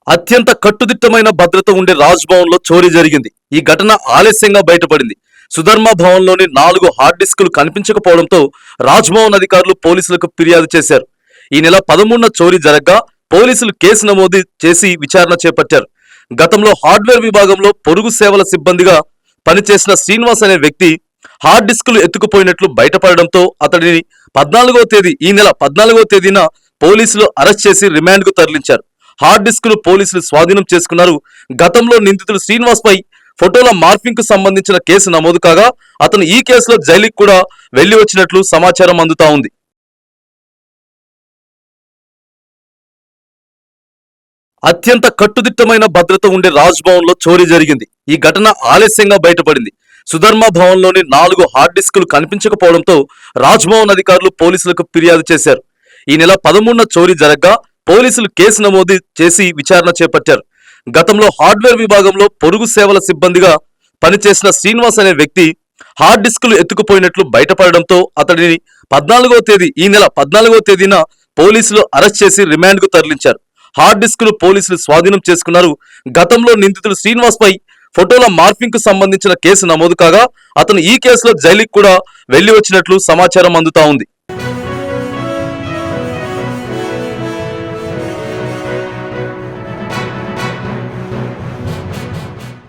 అత్యంత కట్టుదిట్టమైన భద్రత ఉండే రాజ్ భవన్ లో చోరీ జరిగింది. ఈ ఘటన ఆలస్యంగా బయటపడింది. సుధర్మ భవన్ లోని 4 హార్డ్ డిస్కులు కనిపించకపోవడంతో రాజ్ భవన్ అధికారులు పోలీసులకు ఫిర్యాదు చేశారు. ఈ నెల 13న చోరీ జరగ్గా పోలీసులు కేసు నమోదు చేసి విచారణ చేపట్టారు. గతంలో హార్డ్వేర్ విభాగంలో పొరుగు సేవల సిబ్బందిగా పనిచేసిన శ్రీనివాస్ అనే వ్యక్తి హార్డ్ డిస్కులు ఎత్తుకుపోయినట్లు బయటపడడంతో అతడిని ఈ నెల 14వ తేదీన పోలీసులు అరెస్ట్ చేసి రిమాండ్ కు తరలించారు. హార్డ్ డిస్కులు పోలీసులు స్వాధీనం చేసుకున్నారు. గతంలో నిందితుడు శ్రీనివాస్ పై ఫోటోల మార్ఫింగ్ కు సంబంధించిన కేసు నమోదు కాగా అతను ఈ కేసులో జైలుకి కూడా వెళ్లి వచ్చినట్లు సమాచారం అందుతా ఉంది. అత్యంత కట్టుదిట్టమైన భద్రత ఉండే రాజ్ భవన్ లో చోరీ జరిగింది. ఈ ఘటన ఆలస్యంగా బయటపడింది. సుధర్మ భవన్ లోని 4 హార్డ్ డిస్కులు కనిపించకపోవడంతో రాజ్ భవన్ అధికారులు పోలీసులకు ఫిర్యాదు చేశారు. ఈ నెల 13న చోరీ జరగ్గా పోలీసులు కేసు నమోదు చేసి విచారణ చేపట్టారు. గతంలో హార్డ్వేర్ విభాగంలో పొరుగు సేవల సిబ్బందిగా పనిచేసిన శ్రీనివాస్ అనే వ్యక్తి హార్డ్ డిస్కులు ఎత్తుకుపోయినట్లు బయటపడడంతో అతడిని ఈ నెల 14వ తేదీన పోలీసులు అరెస్ట్ చేసి రిమాండ్ కు తరలించారు. హార్డ్ డిస్కులు పోలీసులు స్వాధీనం చేసుకున్నారు. గతంలో నిందితుడు శ్రీనివాస్ పై ఫోటోల మార్ఫింగ్ కు సంబంధించిన కేసు నమోదు కాగా అతను ఈ కేసులో జైలుకి కూడా వెళ్లి వచ్చినట్లు సమాచారం అందుతా ఉంది.